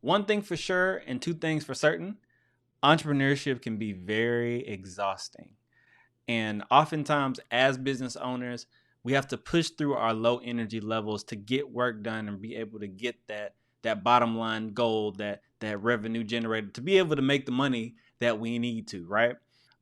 One thing for sure and two things for certain, entrepreneurship can be very exhausting. And oftentimes, as business owners, we have to push through our low energy levels to get work done and be able to get that bottom line goal, that revenue generated, to be able to make the money that we need to, right?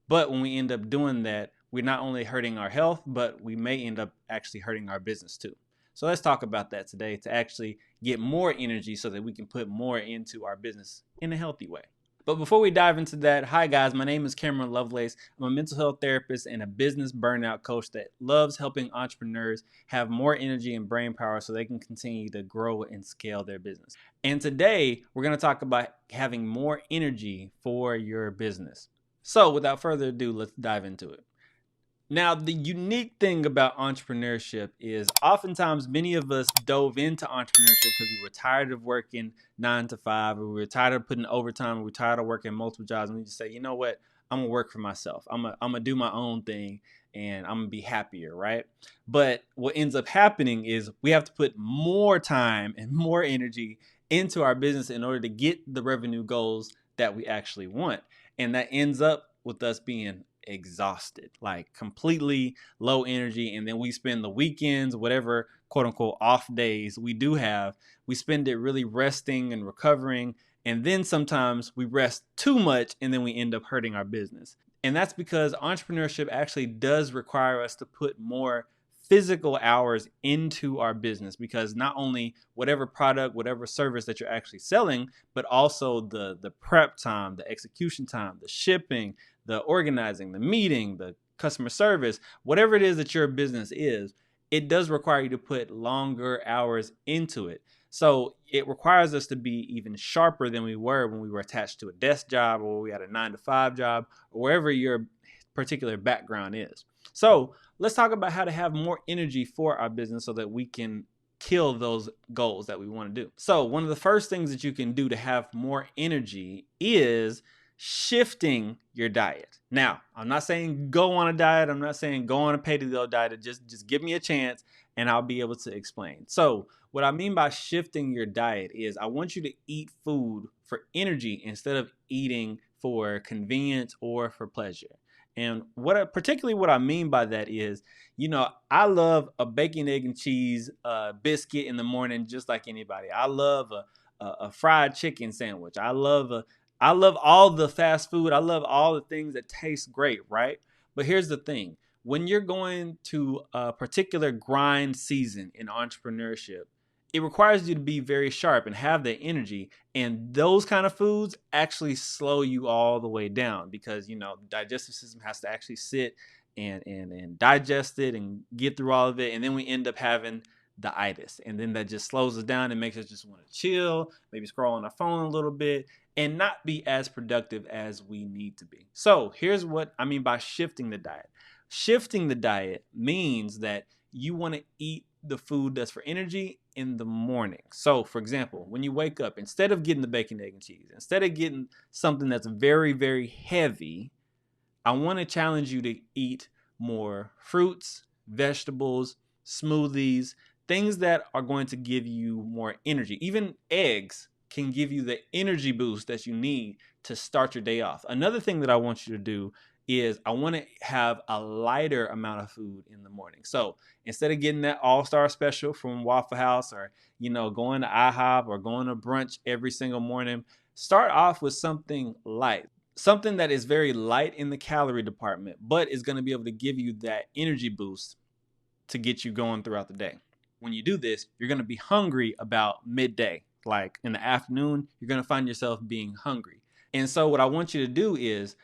But when we end up doing that, we're not only hurting our health, but we may end up actually hurting our business too. So let's talk about that today to actually get more energy so that we can put more into our business in a healthy way. But before we dive into that, hi guys, my name is Cameron Lovelace. I'm a mental health therapist and a business burnout coach that loves helping entrepreneurs have more energy and brain power so they can continue to grow and scale their business. And today, we're going to talk about having more energy for your business. So, without further ado, let's dive into it. Now, the unique thing about entrepreneurship is oftentimes many of us dove into entrepreneurship because we were tired of working 9 to 5, or we were tired of putting overtime, or we were tired of working multiple jobs. And we just say, you know what? I'm going to work for myself. I'm going to do my own thing and I'm going to be happier, right? But what ends up happening is we have to put more time and more energy into our business in order to get the revenue goals that we actually want. And that ends up with us being exhausted, like completely low energy. And then we spend the weekends, whatever quote unquote off days we do have, we spend it really resting and recovering. And then sometimes we rest too much and then we end up hurting our business. And that's because entrepreneurship actually does require us to put more physical hours into our business, because not only whatever product, whatever service that you're actually selling, but also the prep time, the execution time, the shipping, the organizing, the meeting, the customer service, whatever it is that your business is, it does require you to put longer hours into it. So it requires us to be even sharper than we were when we were attached to a desk job, or we had a 9 to 5 job, or wherever your particular background is. So let's talk about how to have more energy for our business so that we can kill those goals that we want to do. So one of the first things that you can do to have more energy is shifting your diet. Now, I'm not saying go on a diet. I'm not saying go on a paleo diet. Just give me a chance and I'll be able to explain. So what I mean by shifting your diet is I want you to eat food for energy instead of eating for convenience or for pleasure. And particularly what I mean by that is, I love a bacon, egg, and cheese biscuit in the morning, just like anybody. I love a fried chicken sandwich. I love all the fast food. I love all the things that taste great, right? But here's the thing. When you're going to a particular grind season in entrepreneurship, it requires you to be very sharp and have the energy. And those kind of foods actually slow you all the way down because, the digestive system has to actually sit and digest it and get through all of it. And then we end up having the itis. And then that just slows us down and makes us just want to chill, maybe scroll on our phone a little bit and not be as productive as we need to be. So here's what I mean by shifting the diet. Shifting the diet means that you want to eat the food that's for energy in the morning. So, for example, when you wake up, instead of getting the bacon, egg, and cheese, instead of getting something that's very, very heavy, I want to challenge you to eat more fruits, vegetables, smoothies, things that are going to give you more energy. Even eggs can give you the energy boost that you need to start your day off. Another thing that I want you to do is I want to have a lighter amount of food in the morning. So instead of getting that all-star special from Waffle House or, going to IHOP or going to brunch every single morning, start off with something light, something that is very light in the calorie department, but is going to be able to give you that energy boost to get you going throughout the day. When you do this, you're going to be hungry about midday. Like in the afternoon, you're going to find yourself being hungry. And so what I want you to do is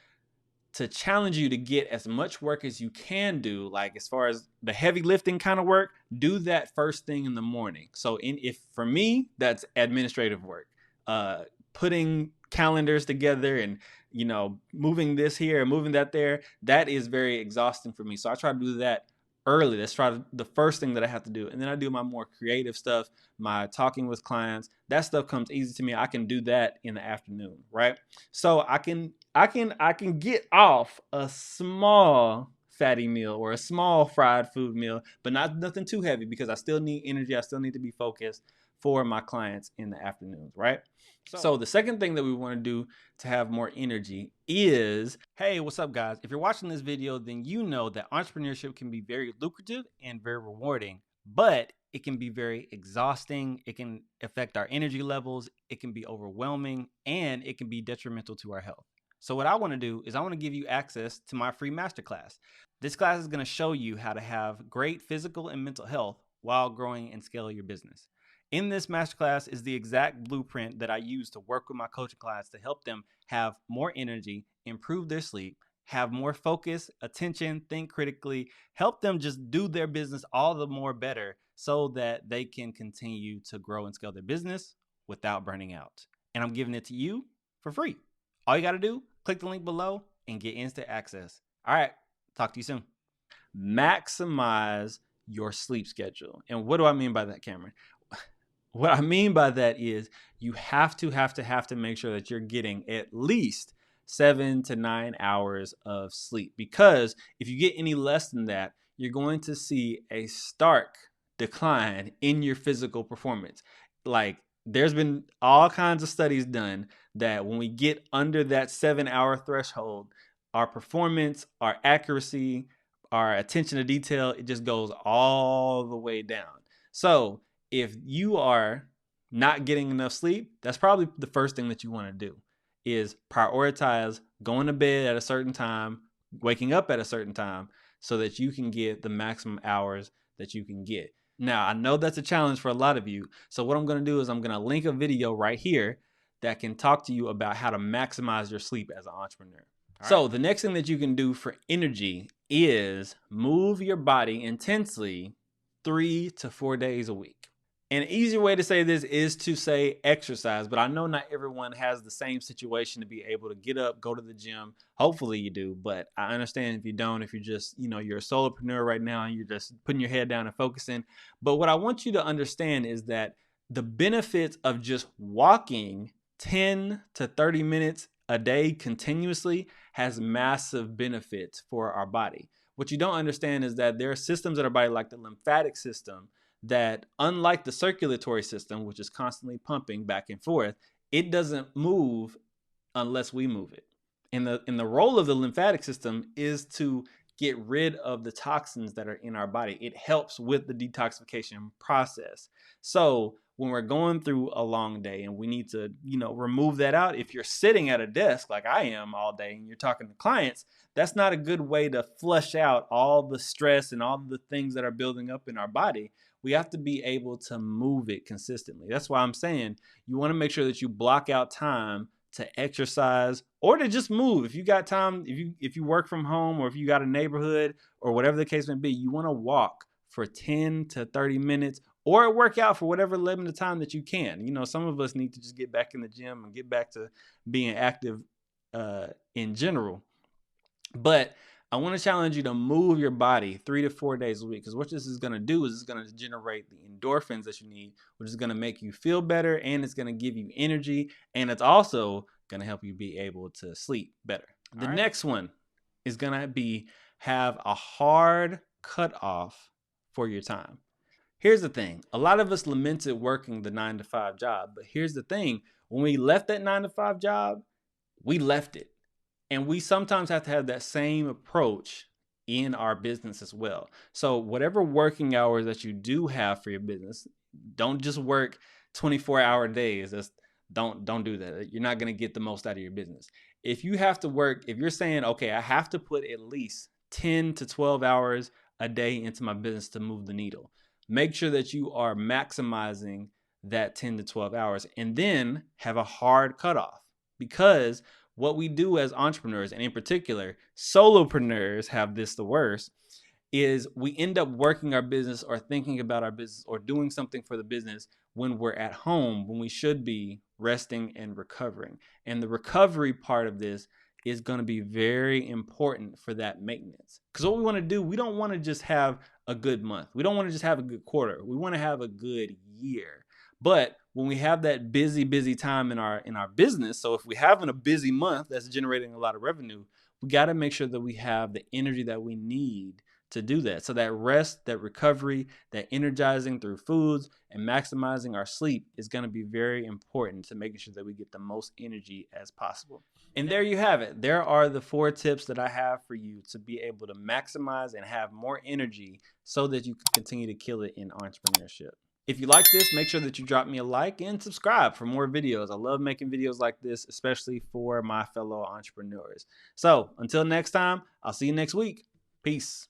to challenge you to get as much work as you can do, like as far as the heavy lifting kind of work, do that first thing in the morning. So if for me, that's administrative work, putting calendars together and, moving this here and moving that there, that is very exhausting for me. So I try to do that early. That's the first thing that I have to do. And then I do my more creative stuff, my talking with clients. That stuff comes easy to me. I can do that in the afternoon, right? So I can get off a small fatty meal or a small fried food meal, but nothing too heavy because I still need energy. I still need to be focused for my clients in the afternoons, right? So the second thing that we want to do to have more energy is, hey, what's up, guys? If you're watching this video, then you know that entrepreneurship can be very lucrative and very rewarding, but it can be very exhausting. It can affect our energy levels. It can be overwhelming, and it can be detrimental to our health. So what I want to do is I want to give you access to my free masterclass. This class is going to show you how to have great physical and mental health while growing and scaling your business. In this masterclass is the exact blueprint that I use to work with my coaching clients to help them have more energy, improve their sleep, have more focus, attention, think critically, help them just do their business all the more better so that they can continue to grow and scale their business without burning out. And I'm giving it to you for free. All you got to do, click the link below and get instant access. All right, talk to you soon. Maximize your sleep schedule. And what do I mean by that, Cameron? What I mean by that is you have to make sure that you're getting at least 7 to 9 hours of sleep, because if you get any less than that, you're going to see a stark decline in your physical performance. Like, there's been all kinds of studies done that when we get under that 7-hour threshold, our performance, our accuracy, our attention to detail, it just goes all the way down. So if you are not getting enough sleep, that's probably the first thing that you want to do is prioritize going to bed at a certain time, waking up at a certain time, so that you can get the maximum hours that you can get. Now, I know that's a challenge for a lot of you. So what I'm going to do is I'm going to link a video right here that can talk to you about how to maximize your sleep as an entrepreneur. So the next thing that you can do for energy is move your body intensely 3 to 4 days a week. An easier way to say this is to say exercise, but I know not everyone has the same situation to be able to get up, go to the gym. Hopefully you do, but I understand if you don't, if you're just, you're a solopreneur right now and you're just putting your head down and focusing. But what I want you to understand is that the benefits of just walking 10 to 30 minutes a day continuously has massive benefits for our body. What you don't understand is that there are systems in our body, like the lymphatic system, that unlike the circulatory system, which is constantly pumping back and forth, it doesn't move unless we move it. And the role of the lymphatic system is to get rid of the toxins that are in our body. It helps with the detoxification process. So when we're going through a long day and we need to, remove that out, if you're sitting at a desk like I am all day and you're talking to clients, that's not a good way to flush out all the stress and all the things that are building up in our body. We have to be able to move it consistently. That's why I'm saying you want to make sure that you block out time to exercise or to just move. If you got time, if you work from home or if you got a neighborhood or whatever the case may be, you want to walk for 10 to 30 minutes or work out for whatever limited time that you can. Some of us need to just get back in the gym and get back to being active in general. But I want to challenge you to move your body 3 to 4 days a week, because what this is going to do is it's going to generate the endorphins that you need, which is going to make you feel better, and it's going to give you energy, and it's also going to help you be able to sleep better. The next one is going to be have a hard cutoff for your time. Here's the thing. A lot of us lamented working the 9-to-5 job, but here's the thing. When we left that 9-to-5 job, we left it. And we sometimes have to have that same approach in our business as well. So whatever working hours that you do have for your business, don't just work 24-hour days. Don't do that. You're not going to get the most out of your business. If you have to work, if you're saying, okay, I have to put at least 10 to 12 hours a day into my business to move the needle, make sure that you are maximizing that 10 to 12 hours and then have a hard cutoff. Because what we do as entrepreneurs, and in particular, solopreneurs have this the worst, is we end up working our business or thinking about our business or doing something for the business when we're at home, when we should be resting and recovering. And the recovery part of this is going to be very important for that maintenance. Because what we want to do, we don't want to just have a good month. We don't want to just have a good quarter. We want to have a good year. But when we have that busy time in our business, so if we have a busy month that's generating a lot of revenue, we got to make sure that we have the energy that we need to do that. So that rest, that recovery, that energizing through foods and maximizing our sleep is going to be very important to making sure that we get the most energy as possible. And there you have it. There are the 4 tips that I have for you to be able to maximize and have more energy so that you can continue to kill it in entrepreneurship. If you like this, make sure that you drop me a like and subscribe for more videos. I love making videos like this, especially for my fellow entrepreneurs. So until next time, I'll see you next week. Peace.